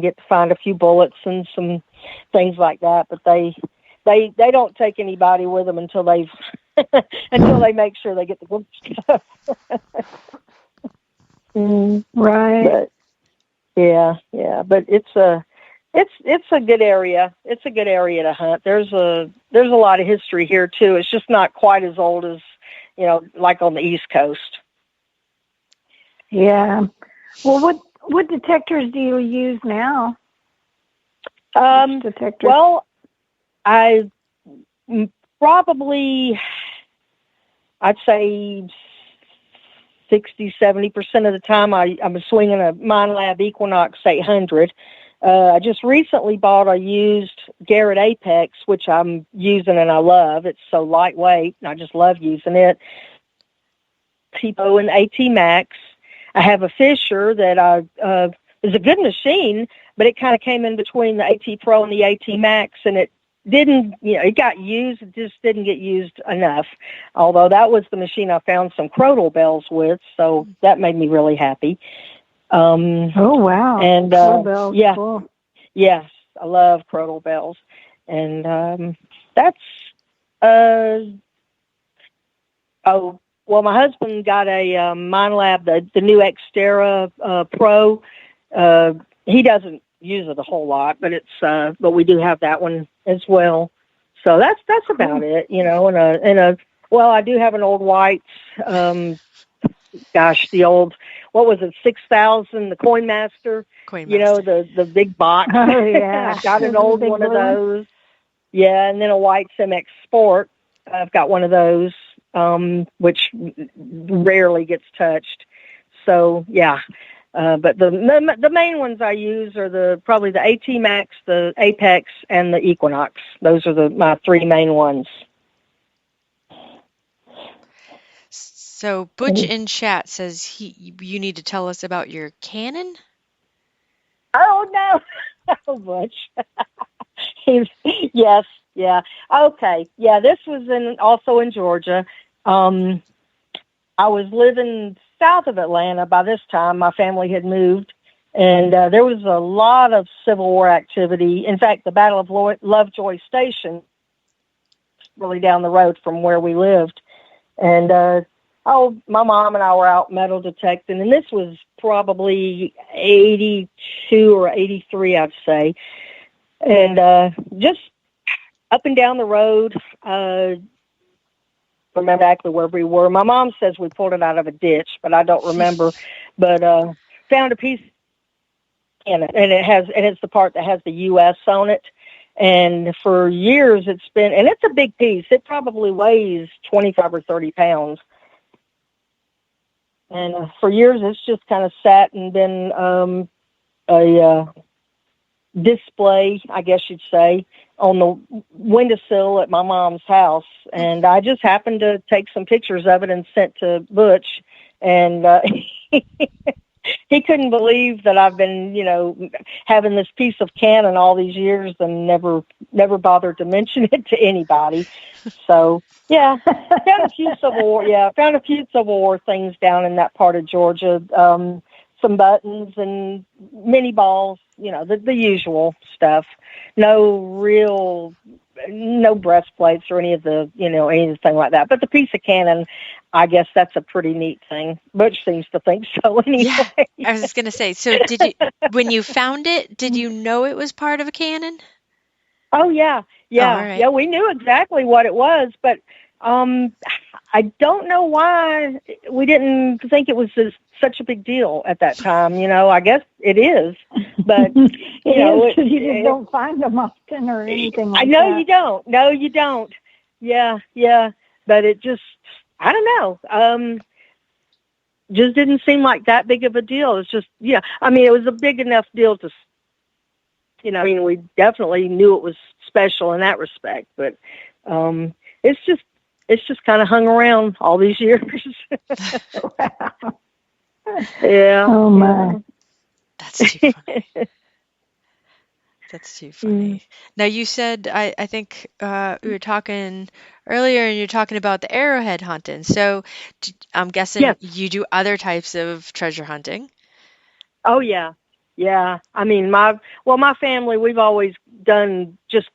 get to find a few bullets and some things like that. But they don't take anybody with them until they make sure they get the good stuff. Right. But yeah. But it's a good area. It's a good area to hunt. There's a lot of history here too. It's just not quite as old as, like on the East Coast. Yeah. Well, what detectors do you use now? Detectors? Well, I probably, I'd say 60-70% of the time I'm swinging a Minelab Equinox 800. I just recently bought a used Garrett Apex, which I'm using and I love. It's so lightweight, and I just love using it. Tipo and AT Max. I have a Fisher that is a good machine, but it kind of came in between the AT Pro and the AT Max, and it didn't, it got used, it just didn't get used enough. Although that was the machine I found some crotal bells with, so that made me really happy. Oh, wow. And bells, yeah, cool. Yes, I love crotal bells, and that's well, my husband got a Minelab, the new Xterra Pro. He doesn't use it a whole lot, but but we do have that one as well. So that's about it, well, I do have an old White. The old, what was it, 6,000, the Coin Master, the big box. Oh, yeah. I've got an old one of those. Yeah, and then a White MX Sport. I've got one of those, which rarely gets touched. So, yeah. But the main ones I use are probably the AT Max, the Apex, and the Equinox. Those are my three main ones. So Butch in chat says you need to tell us about your cannon. Oh no, oh Butch. Yes, yeah. Okay, yeah. This was also in Georgia. I was living south of Atlanta by this time. My family had moved, and there was a lot of Civil War activity. In fact, the Battle of Lovejoy Station, really down the road from where we lived, and. My mom and I were out metal detecting, and this was probably 82 or 83, I'd say. And just up and down the road, remember exactly where we were. My mom says we pulled it out of a ditch, but I don't remember. But found a piece in it, and it's the part that has the U.S. on it. And for years and it's a big piece. It probably weighs 25 or 30 pounds. And for years, it's just kind of sat and been a display, I guess you'd say, on the windowsill at my mom's house. And I just happened to take some pictures of it and sent to Butch. And he couldn't believe that I've been, having this piece of cannon all these years and never bothered to mention it to anybody. So, yeah, found a few Civil War things down in that part of Georgia. Some buttons and mini balls, the usual stuff. No breastplates or anything like that. But the piece of cannon, I guess that's a pretty neat thing. Butch seems to think so anyway. Yeah, I was just going to say, so when you found it, did you know it was part of a cannon? Oh, yeah. Yeah. Right. Yeah, we knew exactly what it was, but I don't know why we didn't think it was such a big deal at that time. I guess it is, but you just don't find them often or anything like that. I know you don't. No, you don't. Yeah. But it just, I don't know. Just didn't seem like that big of a deal. It's just, it was a big enough deal to, we definitely knew it was special in that respect, but it's just kind of hung around all these years. Yeah. Oh my. That's too funny. That's too funny. Now you said, I think we were talking earlier, and you're talking about the arrowhead hunting. So I'm guessing you do other types of treasure hunting. Oh yeah. Yeah. I mean, my family, we've always done just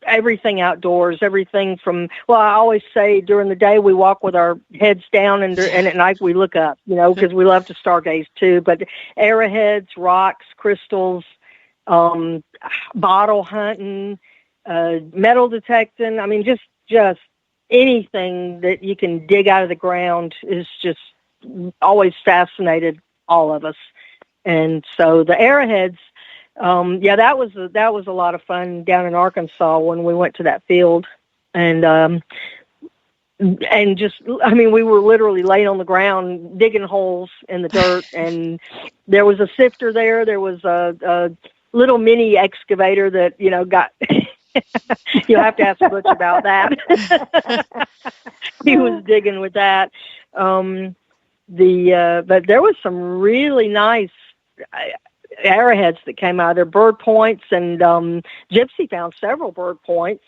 everything outdoors, everything from, well, I always say during the day we walk with our heads down, and at night we look up, because we love to stargaze too. But arrowheads, rocks, crystals, bottle hunting, metal detecting. I mean, just anything that you can dig out of the ground is just always fascinated all of us. And so the arrowheads, that was a lot of fun down in Arkansas when we went to that field, and just, I mean, we were literally laying on the ground digging holes in the dirt, and there was a sifter there. There was a little mini excavator that got. You'll have to ask Butch about that. He was digging with that. But there was some really nice arrowheads that came out of there, bird points, and Gypsy found several bird points,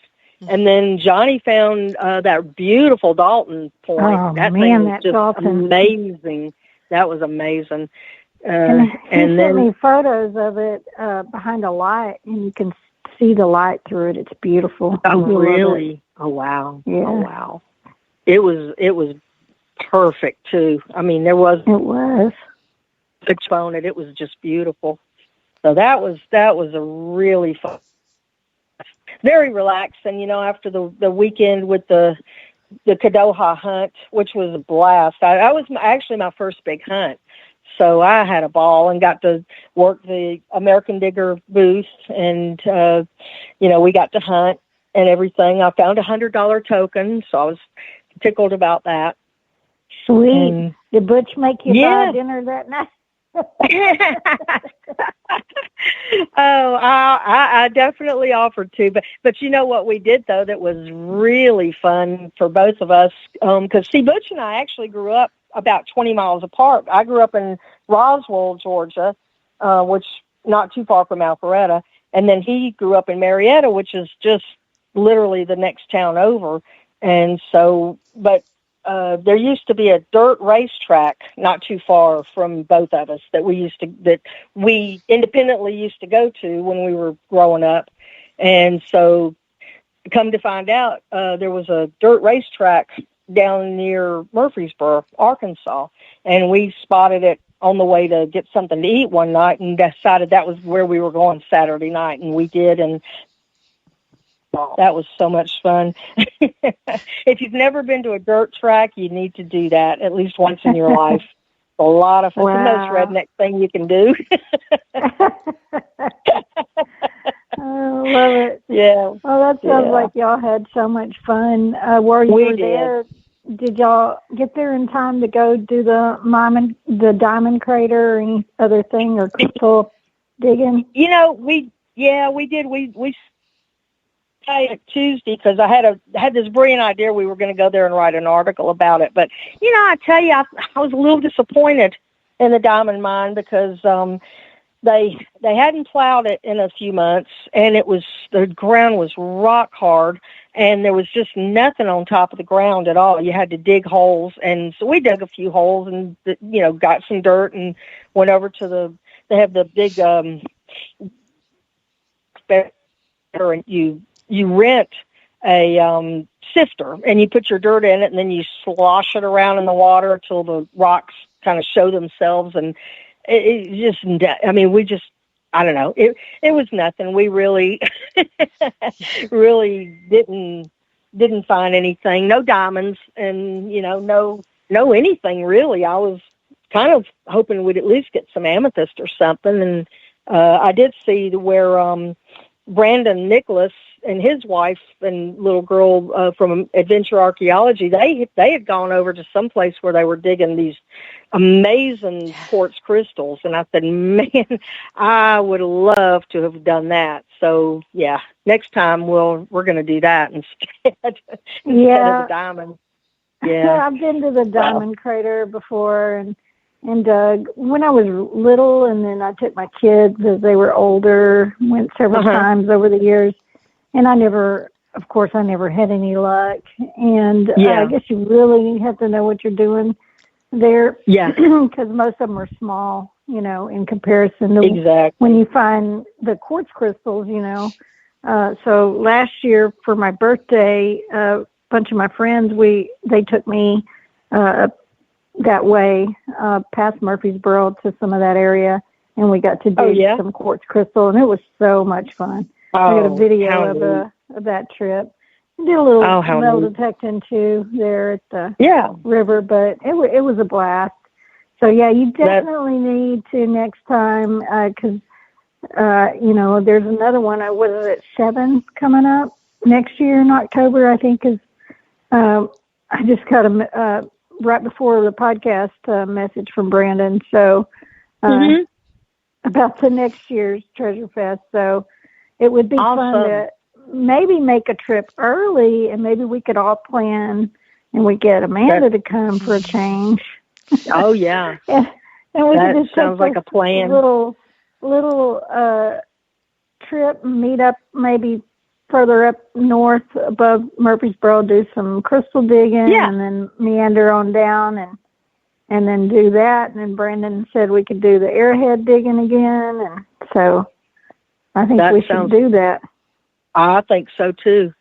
and then Johnny found that beautiful Dalton point. Oh, that man, thing was that just Dalton. amazing. That was amazing. And he then sent me photos of it behind a light, and you can see the light through it. It's beautiful. Oh, really? Oh, wow. Yeah. Oh, wow. It was perfect too. I mean, it was exponent. It was just beautiful. So that was a really fun, very relaxing. After the weekend with the Kadoha hunt, which was a blast. I was actually my first big hunt, so I had a ball and got to work the American Digger booth, and we got to hunt and everything. I found $100 token, so I was tickled about that. Sweet. And, did Butch make you buy dinner that night? Oh, I definitely offered to, but you know what we did though that was really fun for both of us, because Butch and I actually grew up about 20 miles apart. I grew up in Roswell, Georgia, which not too far from Alpharetta, and then he grew up in Marietta, which is just literally the next town over. And so, but there used to be a dirt racetrack not too far from both of us that we independently used to go to when we were growing up. And so, come to find out, there was a dirt racetrack down near Murfreesboro, Arkansas, and we spotted it on the way to get something to eat one night, and decided that was where we were going Saturday night, and we did, and that was so much fun. If you've never been to a dirt track, you need to do that at least once in your life. A lot of fun. Wow. It's the most redneck thing you can do. I love it. Yeah. Well, that sounds like y'all had so much fun. While you were there, did y'all get there in time to go do the diamond crater or any other thing, or crystal digging? We did. We Tuesday, because I had this brilliant idea we were going to go there and write an article about it. But I tell you, I was a little disappointed in the diamond mine, because they hadn't plowed it in a few months, and the ground was rock hard, and there was just nothing on top of the ground at all. You had to dig holes, and so we dug a few holes and got some dirt and went over to they have the big and you rent a sifter, and you put your dirt in it, and then you slosh it around in the water until the rocks kind of show themselves. And it just, I don't know. It was nothing. We really, really didn't find anything. No diamonds, and no anything really. I was kind of hoping we'd at least get some amethyst or something. And I did see where Brandon Nicholas and his wife and little girl from Adventure Archaeology, they had gone over to some place where they were digging these amazing quartz crystals. And I said, man, I would love to have done that. So, yeah, next time we're going to do that instead of the diamond. Yeah, I've been to the diamond crater before, and when I was little, and then I took my kids as they were older, went several times over the years, and I never had any luck. And I guess you really have to know what you're doing there, because most of them are small. in comparison to Exactly. when you find the quartz crystals, So last year for my birthday, a bunch of my friends, they took me that way past Murfreesboro to some of that area, and we got to dig some quartz crystal, and it was so much fun. I got a video of that trip. I did a little metal detecting too there at the river, but it was a blast. So yeah, you definitely need to next time because there's another one. What is it? 7 coming up next year in October, I think. Is I just got a right before the podcast message from Brandon. So about the next year's Treasure Fest. So it would be fun to maybe make a trip early, and maybe we could all plan, and we get Amanda to come for a change. Oh yeah, and we that could just sounds like a plan. Little trip, meet up maybe further up north above Murfreesboro, do some crystal digging, and then meander on down and then do that. And then Brandon said we could do the arrowhead digging again, and so I think we should do that. I think so too.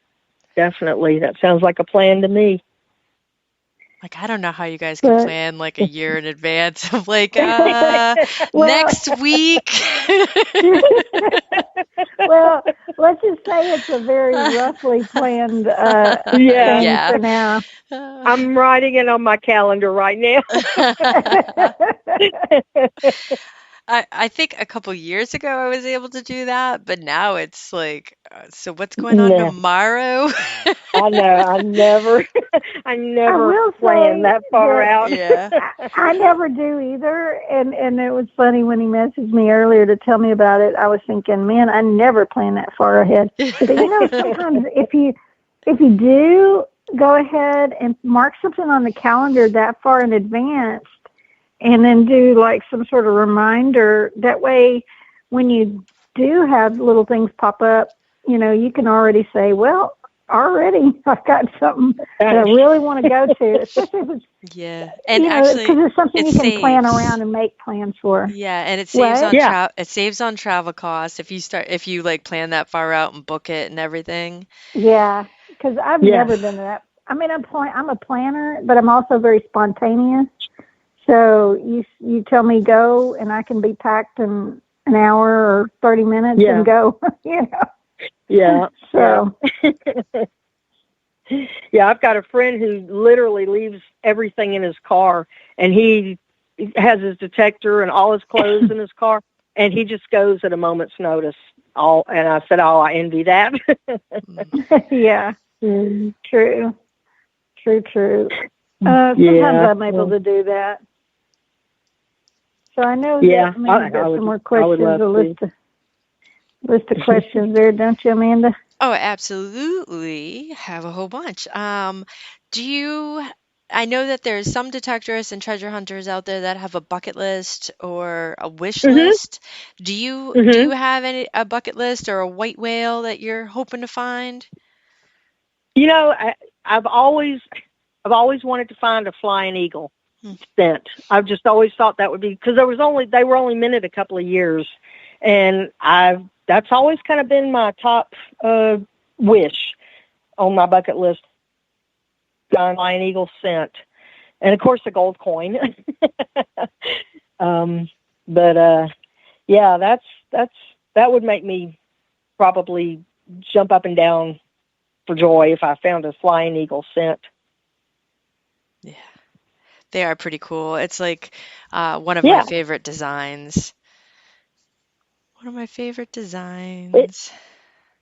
Definitely. That sounds like a plan to me. Like, I don't know how you guys can plan like a year in advance of next week. Well, let's just say it's a very roughly planned thing for now. I'm writing it on my calendar right now. I think a couple years ago I was able to do that, but now it's like, so what's going on tomorrow? I know. I never plan that far out. Yeah. I never do either. And it was funny when he messaged me earlier to tell me about it. I was thinking, man, I never plan that far ahead. But sometimes if you do go ahead and mark something on the calendar that far in advance, and then do like some sort of reminder. That way, when you do have little things pop up, you can already say, well, already I've got something that I really want to go to, especially if it's, and actually, because it's something you can plan around and make plans for. Yeah, and it saves on travel costs if you like plan that far out and book it and everything. Yeah, because I've never done that. I mean, I'm a planner, but I'm also very spontaneous. So you tell me go, and I can be packed in an hour or 30 minutes and go. Yeah. So. Yeah, I've got a friend who literally leaves everything in his car, and he has his detector and all his clothes in his car, and he just goes at a moment's notice. And I said, I envy that. Yeah. True. Sometimes I'm able to do that. So I know that Amanda's got some more questions, list of questions there, don't you, Amanda? Oh, absolutely. Have a whole bunch. I know that there's some detectorists and treasure hunters out there that have a bucket list or a wish list. Do you have a bucket list or a white whale that you're hoping to find? I've always wanted to find a flying eagle scent. I've just always thought that would be, because they were only minted a couple of years, and that's always kind of been my top wish on my bucket list. Flying eagle scent, and of course a gold coin. That would make me probably jump up and down for joy if I found a flying eagle scent. Yeah, they are pretty cool. It's like one of my favorite designs. One of my favorite designs.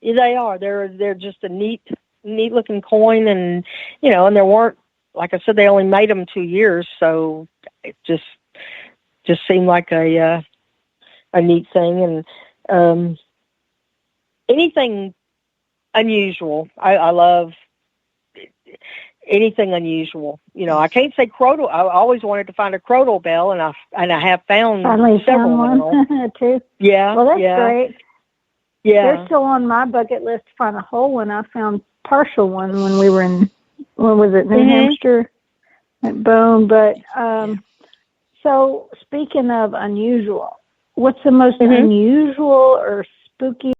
They are. They're just a neat looking coin, and and there weren't, like I said, they only made them 2 years, so it just seemed like a neat thing. And anything unusual, I love anything unusual. I can't say crodal. I always wanted to find a crodal bell, and I have found several one too. Yeah. Well, that's great. Yeah. They're still on my bucket list to find a whole one. I found partial one when we were in, New Hampshire at Bone. But So, speaking of unusual, what's the most unusual or spooky